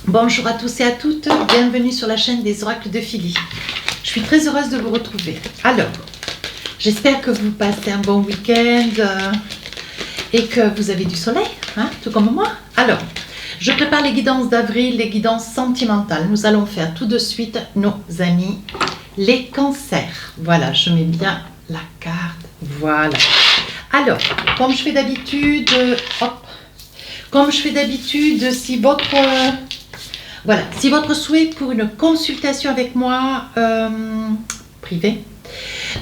Bonjour à tous et à toutes, bienvenue sur la chaîne des oracles de Philly. Je suis très heureuse de vous retrouver. Alors, j'espère que vous passez un bon week-end et que vous avez du soleil, tout comme moi. Alors, je prépare les guidances d'avril, les guidances sentimentales. Nous allons faire tout de suite nos amis, les cancers. Voilà, je mets bien la carte, voilà. Alors, comme je fais d'habitude, si votre souhait pour une consultation avec moi privée,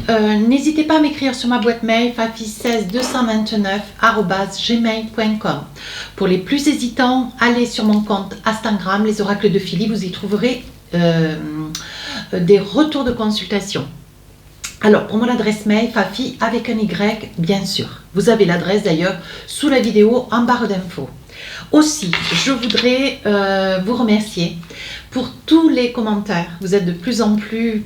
n'hésitez pas à m'écrire sur ma boîte mail fafi16 229@gmail.com. Pour les plus hésitants, allez sur mon compte Instagram, les oracles de Philly, vous y trouverez des retours de consultation. Alors, pour mon adresse mail, fafi avec un Y, bien sûr. Vous avez l'adresse d'ailleurs sous la vidéo en barre d'infos. Aussi, je voudrais vous remercier pour tous les commentaires. Vous êtes de plus en plus...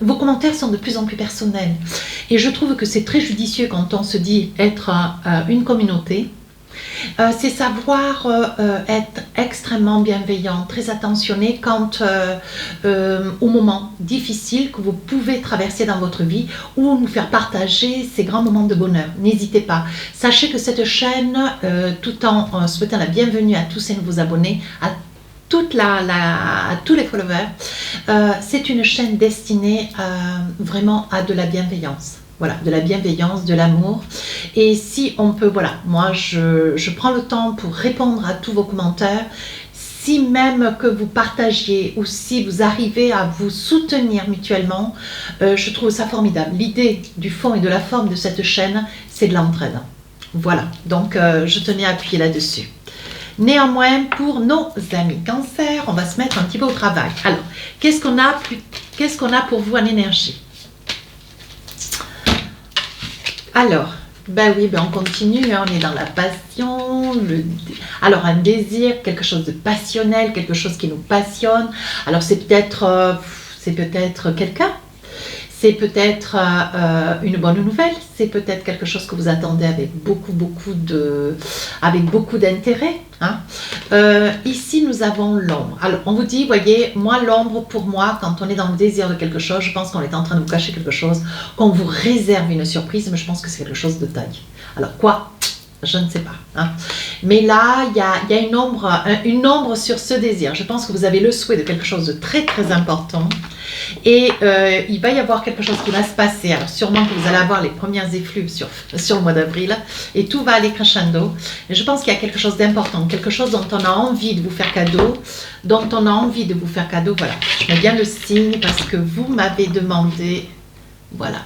Vos commentaires sont de plus en plus personnels. Et je trouve que c'est très judicieux quand on se dit être une communauté. C'est savoir être extrêmement bienveillant, très attentionné quand au moment difficile que vous pouvez traverser dans votre vie ou nous faire partager ces grands moments de bonheur. N'hésitez pas. Sachez que cette chaîne, tout en souhaitant la bienvenue à tous ces nouveaux abonnés, à tous les followers, c'est une chaîne destinée vraiment à de la bienveillance. Voilà, de la bienveillance, de l'amour. Et si on peut, voilà, moi je prends le temps pour répondre à tous vos commentaires. Si même que vous partagiez ou si vous arrivez à vous soutenir mutuellement, je trouve ça formidable. L'idée du fond et de la forme de cette chaîne, c'est de l'entraide. Voilà, donc je tenais à appuyer là-dessus. Néanmoins, pour nos amis cancer, on va se mettre un petit peu au travail. Alors, qu'est-ce qu'on a pour vous en énergie ? Alors, on continue, on est dans la passion, alors un désir, quelque chose de passionnel, quelque chose qui nous passionne. Alors c'est peut-être quelqu'un, c'est peut-être une bonne nouvelle, c'est peut-être quelque chose que vous attendez avec beaucoup d'intérêt. Ici, nous avons l'ombre. Alors, on vous dit, voyez, moi, l'ombre, pour moi, quand on est dans le désir de quelque chose, je pense qu'on est en train de vous cacher quelque chose, qu'on vous réserve une surprise, mais je pense que c'est quelque chose de taille. Alors, quoi ? Je ne sais pas. Mais là, il y a une ombre sur ce désir. Je pense que vous avez le souhait de quelque chose de très, très important. Et il va y avoir quelque chose qui va se passer. Alors, sûrement que vous allez avoir les premières effluves sur le mois d'avril. Et tout va aller crescendo. Et je pense qu'il y a quelque chose d'important. Quelque chose dont on a envie de vous faire cadeau. Voilà. Je mets bien le signe parce que vous m'avez demandé. Voilà.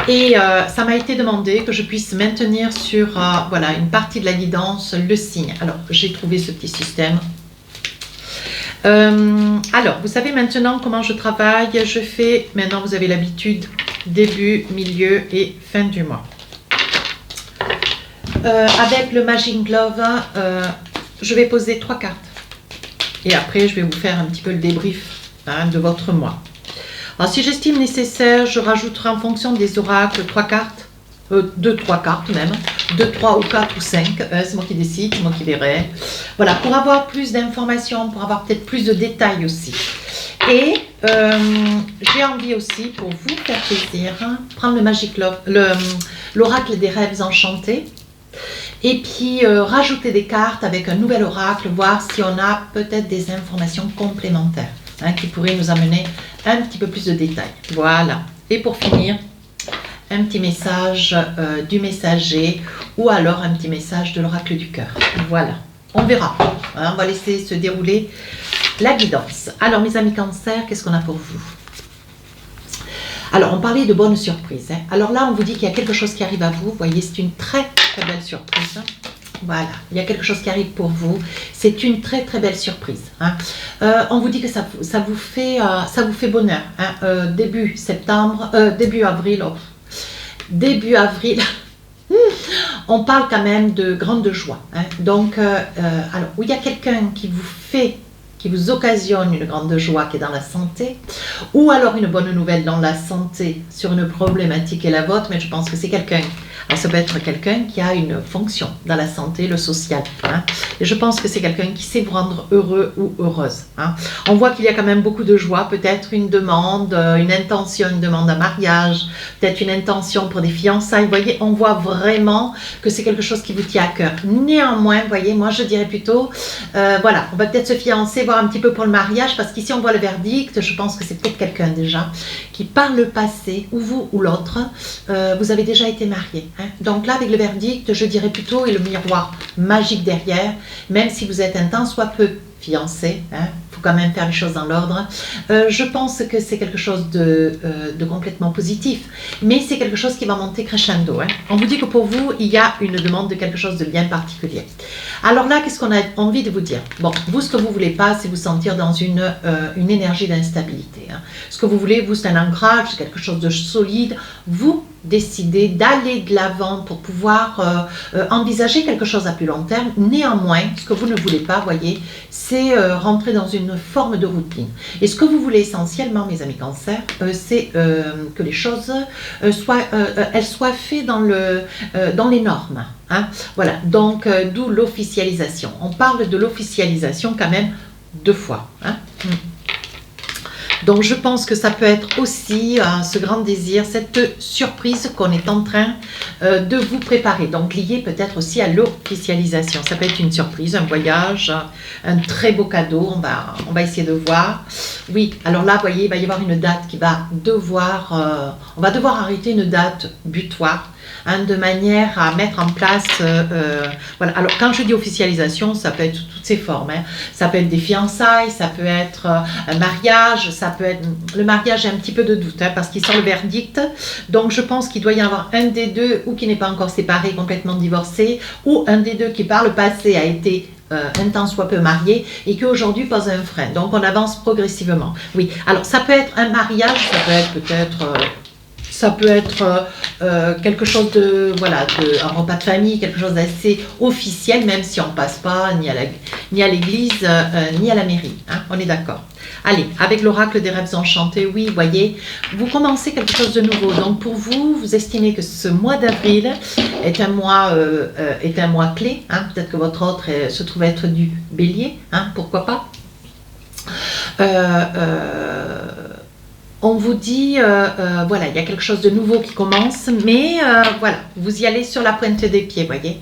Et ça m'a été demandé que je puisse maintenir sur une partie de la guidance le signe. Alors, j'ai trouvé ce petit système. Alors, vous savez maintenant comment je travaille. Je fais, maintenant vous avez l'habitude, début, milieu et fin du mois. Avec le Magic Glove, je vais poser 3 cartes. Et après, je vais vous faire un petit peu le débrief de votre mois. Alors, si j'estime nécessaire, je rajouterai en fonction des oracles 3 cartes, 2-3 cartes même, 2, 3 ou 4 ou 5, c'est moi qui décide, c'est moi qui verrai. Voilà, pour avoir plus d'informations, pour avoir peut-être plus de détails aussi. Et j'ai envie aussi, pour vous faire plaisir, prendre le Magic Love, l'oracle des rêves enchantés, et puis rajouter des cartes avec un nouvel oracle, voir si on a peut-être des informations complémentaires. Qui pourrait nous amener un petit peu plus de détails. Voilà. Et pour finir, un petit message du messager ou alors un petit message de l'oracle du cœur. Voilà. On verra. On va laisser se dérouler la guidance. Alors, mes amis cancer, qu'est-ce qu'on a pour vous ? Alors, on parlait de bonnes surprises. Alors là, on vous dit qu'il y a quelque chose qui arrive à vous. Vous voyez, c'est une très, très belle surprise. Voilà, il y a quelque chose qui arrive pour vous. C'est une très très belle surprise. On vous dit que ça vous fait bonheur. Début avril. Début avril. On parle quand même de grande joie. Donc, alors, où il y a quelqu'un qui vous occasionne une grande joie qui est dans la santé, ou alors une bonne nouvelle dans la santé sur une problématique qui est la vôtre, mais je pense que c'est quelqu'un Alors ça peut être quelqu'un qui a une fonction dans la santé, le social. Hein. Et je pense que c'est quelqu'un qui sait vous rendre heureux ou heureuse. Hein. On voit qu'il y a quand même beaucoup de joie, peut-être une demande, une intention, une demande à mariage, peut-être une intention pour des fiançailles. Vous voyez, on voit vraiment que c'est quelque chose qui vous tient à cœur. Néanmoins, vous voyez, moi je dirais plutôt, voilà, on va peut-être se fiancer, voir un petit peu pour le mariage, parce qu'ici on voit le verdict, je pense que c'est peut-être quelqu'un déjà qui par le passé, ou vous ou l'autre, vous avez déjà été marié. Hein. Donc là, avec le verdict, je dirais plutôt, et le miroir magique derrière, même si vous êtes un tant soit peu fiancé, hein, faut quand même faire les choses dans l'ordre. Je pense que c'est quelque chose de complètement positif, mais c'est quelque chose qui va monter crescendo. Hein. On vous dit que pour vous, il y a une demande de quelque chose de bien particulier. Alors là, qu'est-ce qu'on a envie de vous dire? Bon, vous, ce que vous voulez pas, c'est vous sentir dans une énergie d'instabilité. Hein. Ce que vous voulez, vous, c'est un ancrage, c'est quelque chose de solide. Vous décidez d'aller de l'avant pour pouvoir envisager quelque chose à plus long terme. Néanmoins, ce que vous ne voulez pas, voyez, c'est rentrer dans une forme de routine. Et ce que vous voulez essentiellement, mes amis cancer, c'est que les choses elles soient faites dans les normes. Hein. Voilà, donc d'où l'officialisation. On parle de l'officialisation quand même 2 fois. Hein. Donc je pense que ça peut être aussi ce grand désir, cette surprise qu'on est en train de vous préparer. Donc lié peut-être aussi à l'officialisation. Ça peut être une surprise, un voyage, un très beau cadeau. On va essayer de voir. Oui, alors là, vous voyez, il va y avoir une date qui va devoir... on va devoir arrêter une date butoir. Hein, de manière à mettre en place, voilà. Alors quand je dis officialisation, ça peut être toutes ces formes. Hein. Ça peut être des fiançailles, ça peut être un mariage, ça peut être le mariage. J'ai un petit peu de doute hein, parce qu'il sort le verdict. Donc je pense qu'il doit y en avoir un des deux ou qui n'est pas encore séparé, complètement divorcé, ou un des deux qui par le passé a été un temps soit peu marié et qui aujourd'hui pose un frein. Donc on avance progressivement. Oui. Alors ça peut être un mariage, ça peut être peut-être ça peut être quelque chose de, voilà, un repas de famille, quelque chose d'assez officiel, même si on ne passe pas ni à l'église, ni à la mairie. Hein, on est d'accord. Allez, avec l'oracle des rêves enchantés, oui, vous voyez, vous commencez quelque chose de nouveau. Donc pour vous, vous estimez que ce mois d'avril est un mois clé. Hein, peut-être que votre autre se trouve être du bélier, hein, pourquoi pas. On vous dit, voilà, il y a quelque chose de nouveau qui commence, mais voilà, vous y allez sur la pointe des pieds, voyez.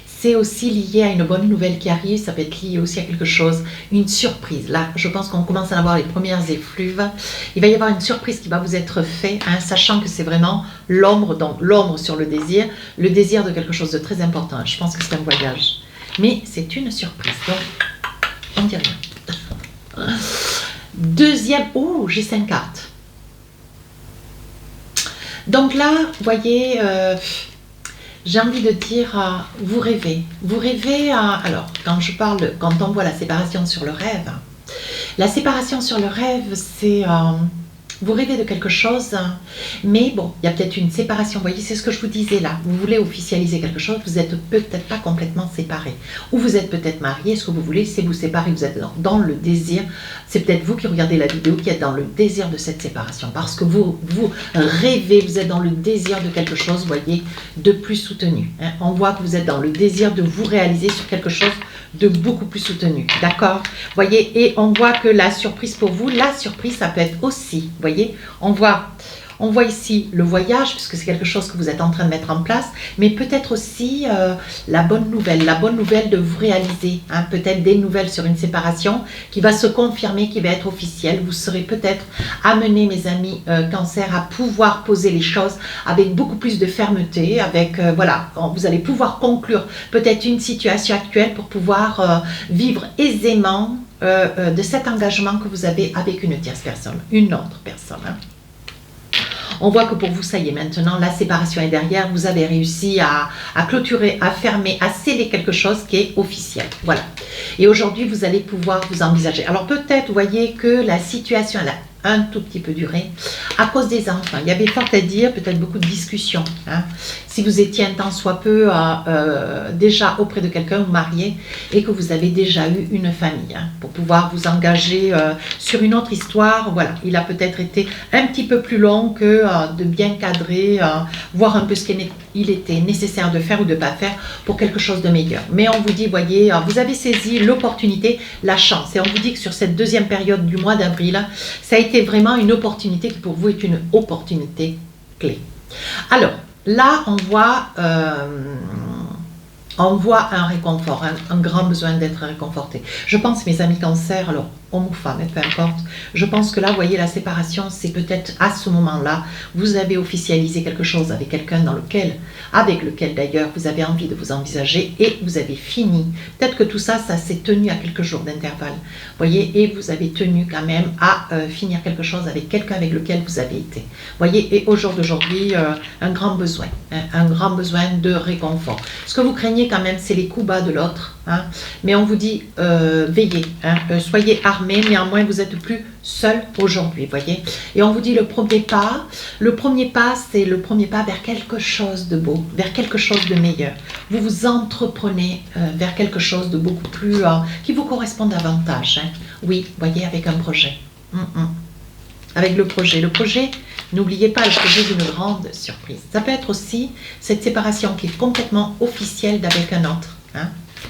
C'est aussi lié à une bonne nouvelle qui arrive, ça peut être lié aussi à quelque chose, une surprise. Là, je pense qu'on commence à avoir les premières effluves. Il va y avoir une surprise qui va vous être faite, hein, sachant que c'est vraiment l'ombre, donc l'ombre sur le désir de quelque chose de très important. Je pense que c'est un voyage, mais c'est une surprise, donc on ne dit rien. Deuxième, oh, j'ai 5 cartes. Donc là, vous voyez, j'ai envie de dire, vous rêvez. Vous rêvez, alors, quand on voit la séparation sur le rêve, la séparation sur le rêve, c'est... vous rêvez de quelque chose, mais bon, il y a peut-être une séparation. Vous voyez, c'est ce que je vous disais là. Vous voulez officialiser quelque chose, vous n'êtes peut-être pas complètement séparés. Ou vous êtes peut-être mariés, ce que vous voulez, c'est vous séparer. Vous êtes dans le désir. C'est peut-être vous qui regardez la vidéo qui êtes dans le désir de cette séparation. Parce que vous rêvez, vous êtes dans le désir de quelque chose, vous voyez, de plus soutenu. Hein. On voit que vous êtes dans le désir de vous réaliser sur quelque chose de beaucoup plus soutenu. D'accord? Voyez, et on voit que la surprise pour vous, la surprise, ça peut être aussi, vous voyez, on voit ici le voyage, puisque c'est quelque chose que vous êtes en train de mettre en place, mais peut-être aussi la bonne nouvelle de vous réaliser, hein, peut-être des nouvelles sur une séparation qui va se confirmer, qui va être officielle. Vous serez peut-être amenés, mes amis cancer, à pouvoir poser les choses avec beaucoup plus de fermeté, avec, voilà, vous allez pouvoir conclure peut-être une situation actuelle pour pouvoir vivre aisément de cet engagement que vous avez avec une tierce personne, une autre personne. Hein. On voit que pour vous, ça y est, maintenant, la séparation est derrière. Vous avez réussi à clôturer, à fermer, à sceller quelque chose qui est officiel. Voilà. Et aujourd'hui, vous allez pouvoir vous envisager. Alors peut-être, vous voyez que la situation, elle a un tout petit peu duré à cause des enfants. Il y avait fort à dire, peut-être beaucoup de discussions. Hein. si vous étiez un tant soit peu déjà auprès de quelqu'un ou marié et que vous avez déjà eu une famille, hein, pour pouvoir vous engager sur une autre histoire. Voilà, il a peut-être été un petit peu plus long que de bien cadrer, voir un peu ce qu'il était nécessaire de faire ou de ne pas faire pour quelque chose de meilleur. Mais on vous dit, voyez, vous avez saisi l'opportunité, la chance. Et on vous dit que sur cette deuxième période du mois d'avril, ça a été vraiment une opportunité qui pour vous est une opportunité clé. Alors, là, on voit un réconfort, un grand besoin d'être réconforté. Je pense, mes amis cancer, alors homme ou femme, peu importe, je pense que là, vous voyez, la séparation, c'est peut-être à ce moment-là, vous avez officialisé quelque chose avec quelqu'un avec lequel d'ailleurs vous avez envie de vous envisager et vous avez fini. Peut-être que tout ça, ça s'est tenu à quelques jours d'intervalle, voyez, et vous avez tenu quand même à finir quelque chose avec quelqu'un avec lequel vous avez été. Voyez, et au jour d'aujourd'hui, un grand besoin de réconfort. Ce que vous craignez quand même, c'est les coups bas de l'autre, hein, mais on vous dit, veillez, hein, soyez armés, néanmoins vous n'êtes plus seul aujourd'hui, voyez. Et on vous dit le premier pas, c'est le premier pas vers quelque chose de beau, vers quelque chose de meilleur. Vous vous entreprenez vers quelque chose de beaucoup plus, qui vous correspond davantage, hein. Oui, voyez, avec un projet. Avec le projet. Le projet, n'oubliez pas, le projet d'une grande surprise. Ça peut être aussi cette séparation qui est complètement officielle d'avec un autre, hein,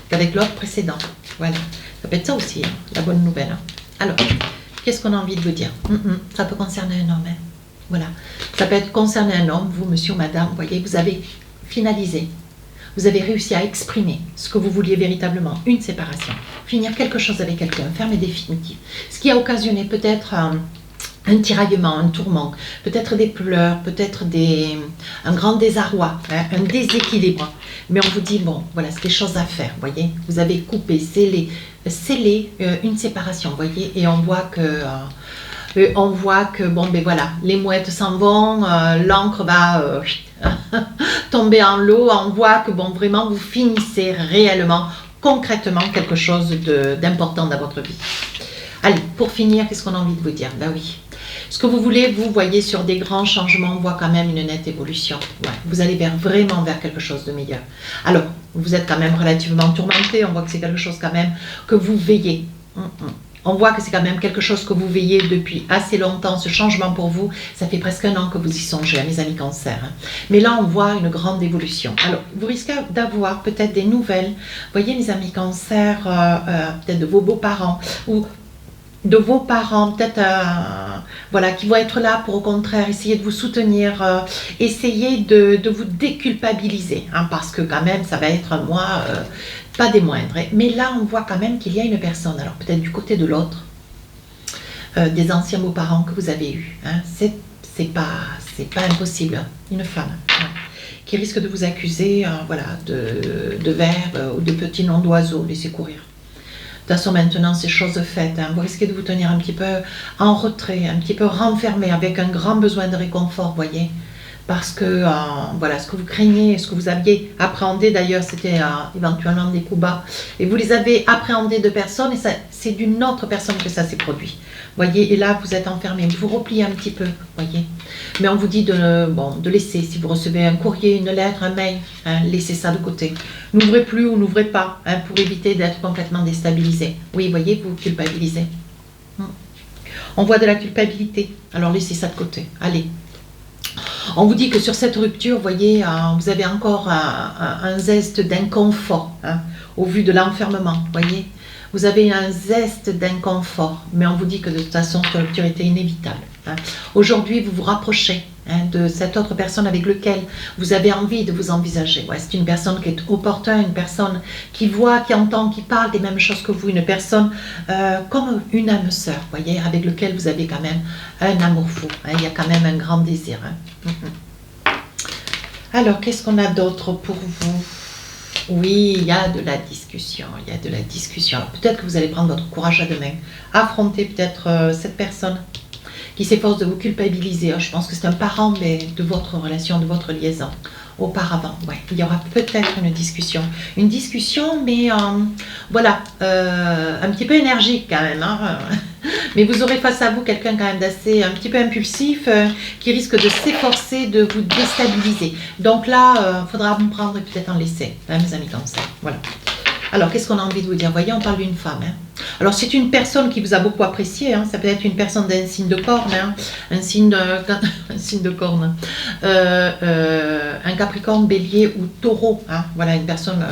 qu'avec l'autre précédent. Voilà. Ça peut être ça aussi, hein, la bonne nouvelle. Hein. Alors, qu'est-ce qu'on a envie de vous dire? Ça peut concerner un homme. Hein. Voilà. Ça peut être concerner un homme, vous, monsieur ou madame, vous voyez, vous avez finalisé. Vous avez réussi à exprimer ce que vous vouliez véritablement, une séparation. Finir quelque chose avec quelqu'un, ferme et définitif. Ce qui a occasionné peut-être un tiraillement, un tourment, peut-être des pleurs, peut-être un grand désarroi, hein, un déséquilibre. Mais on vous dit, bon, voilà, c'est des choses à faire, voyez. Vous avez coupé, scellé une séparation, voyez. Et on voit que, bon, ben voilà, les mouettes s'en vont, l'encre va tomber en l'eau. On voit que, bon, vraiment, vous finissez réellement, concrètement, quelque chose d'important dans votre vie. Allez, pour finir, qu'est-ce qu'on a envie de vous dire? Ben oui. Ce que vous voulez, vous voyez sur des grands changements, on voit quand même une nette évolution. Ouais, vous allez vraiment vers quelque chose de meilleur. Alors, vous êtes quand même relativement tourmenté, on voit que c'est quelque chose quand même que vous veillez. On voit que c'est quand même quelque chose que vous veillez depuis assez longtemps, ce changement pour vous, ça fait presque un an que vous y songez, mes amis cancer. Hein. Mais là, on voit une grande évolution. Alors, vous risquez d'avoir peut-être des nouvelles, voyez mes amis cancer, peut-être de vos beaux-parents, ou de vos parents, peut-être voilà, qui vont être là pour au contraire essayer de vous soutenir, essayer de vous déculpabiliser, hein, parce que quand même ça va être un mois pas des moindres. Mais là on voit quand même qu'il y a une personne, alors peut-être du côté de l'autre, des anciens beaux-parents que vous avez eus, hein, c'est pas impossible, une femme, hein, qui risque de vous accuser voilà, de vers ou de petits noms d'oiseaux, laissez courir. De toute façon, maintenant, c'est chose faite. Hein. Vous risquez de vous tenir un petit peu en retrait, un petit peu renfermé, avec un grand besoin de réconfort, voyez. Parce que, voilà, ce que vous craignez, ce que vous aviez appréhendé, d'ailleurs, c'était éventuellement des coups bas. Et vous les avez appréhendés de personnes, et c'est d'une autre personne que ça s'est produit. Voyez, et là, vous êtes enfermé. Vous repliez un petit peu, voyez. Mais on vous dit de laisser, si vous recevez un courrier, une lettre, un mail, hein, laissez ça de côté. N'ouvrez plus ou n'ouvrez pas, hein, pour éviter d'être complètement déstabilisé. Oui, voyez, vous culpabilisez. On voit de la culpabilité, alors laissez ça de côté. Allez. On vous dit que sur cette rupture, vous voyez, vous avez encore un zeste d'inconfort, hein, au vu de l'enfermement, voyez. Vous avez un zeste d'inconfort, mais on vous dit que de toute façon, cette rupture était inévitable. Hein. Aujourd'hui, vous vous rapprochez, hein, de cette autre personne avec laquelle vous avez envie de vous envisager. Ouais, c'est une personne qui est opportune, une personne qui voit, qui entend, qui parle des mêmes choses que vous, une personne comme une âme sœur, voyez, avec laquelle vous avez quand même un amour fou. Hein, il y a quand même un grand désir. Hein. Alors, qu'est-ce qu'on a d'autre pour vous? Oui, il y a de la discussion, il y a de la discussion. Peut-être que vous allez prendre votre courage à deux mains, affronter peut-être cette personne qui s'efforce de vous culpabiliser. Je pense que c'est un parent mais de votre relation, de votre liaison auparavant. Ouais, il y aura peut-être une discussion, mais voilà, un petit peu énergique quand même. Hein. Mais vous aurez face à vous quelqu'un quand même d'assez, un petit peu impulsif, qui risque de s'efforcer de vous déstabiliser. Donc là, il faudra me prendre et peut-être en laisser, hein, mes amis Cancer. Voilà. Alors, qu'est-ce qu'on a envie de vous dire? Voyez, on parle d'une femme. Hein. Alors, c'est une personne qui vous a beaucoup apprécié. Hein. Ça peut être une personne d'un signe de corne, hein. Un signe de corne. Un Capricorne, Bélier ou Taureau. Hein. Voilà, une personne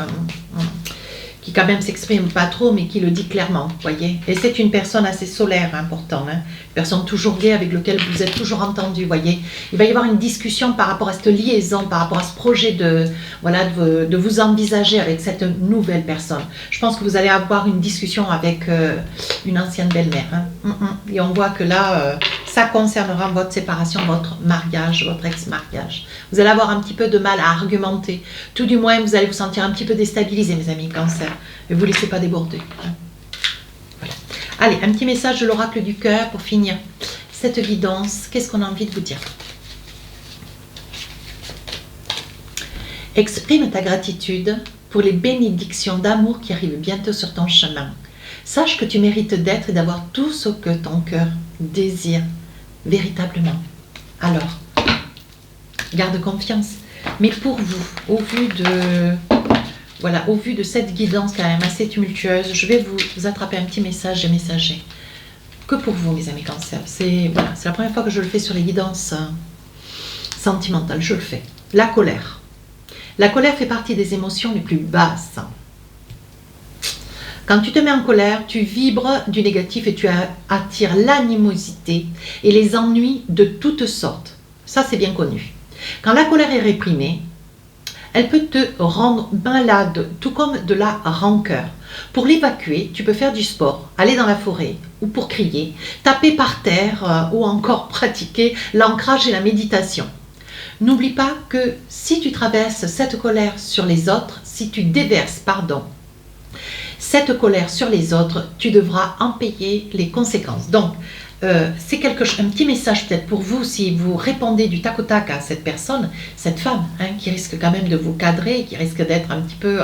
qui quand même s'exprime pas trop, mais qui le dit clairement, voyez. Et c'est une personne assez solaire, hein, pourtant, hein. Une personne toujours liée avec laquelle vous êtes toujours entendu, voyez. Il va y avoir une discussion par rapport à cette liaison, par rapport à ce projet de, voilà, de vous envisager avec cette nouvelle personne. Je pense que vous allez avoir une discussion avec une ancienne belle-mère, hein. Et on voit que là, ça concernera votre séparation, votre mariage, votre ex-mariage. Vous allez avoir un petit peu de mal à argumenter. Tout du moins, vous allez vous sentir un petit peu déstabilisé, mes amis Cancer. Ne vous laissez pas déborder. Hein. Voilà. Allez, un petit message de l'oracle du cœur pour finir cette guidance. Qu'est-ce qu'on a envie de vous dire? Exprime ta gratitude pour les bénédictions d'amour qui arrivent bientôt sur ton chemin. Sache que tu mérites d'être et d'avoir tout ce que ton cœur désire véritablement. Alors, garde confiance. Mais pour vous, au vu de... Voilà, au vu de cette guidance quand même assez tumultueuse, je vais vous attraper un petit message des messagers. Que pour vous, mes amis Cancer. C'est voilà, la première fois que je le fais sur les guidances sentimentales. Je le fais. La colère. La colère fait partie des émotions les plus basses. Quand tu te mets en colère, tu vibres du négatif et tu attires l'animosité et les ennuis de toutes sortes. Ça, c'est bien connu. Quand la colère est réprimée, elle peut te rendre malade, tout comme de la rancœur. Pour l'évacuer, tu peux faire du sport, aller dans la forêt ou pour crier, taper par terre ou encore pratiquer l'ancrage et la méditation. N'oublie pas que si tu traverses cette colère sur les autres, si tu déverses, cette colère sur les autres, tu devras en payer les conséquences. Donc, c'est un petit message peut-être pour vous si vous répondez du tac au tac à cette personne, cette femme, hein, qui risque quand même de vous cadrer, qui risque d'être un petit peu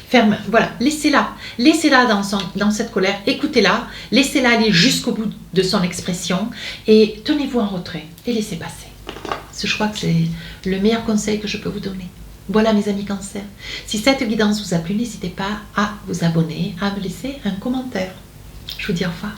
ferme. Voilà, laissez-la dans cette colère, écoutez-la, laissez-la aller jusqu'au bout de son expression et tenez-vous en retrait et laissez passer. Je crois que c'est le meilleur conseil que je peux vous donner. Voilà mes amis Cancer. Si cette guidance vous a plu, n'hésitez pas à vous abonner, à me laisser un commentaire. Je vous dis au revoir.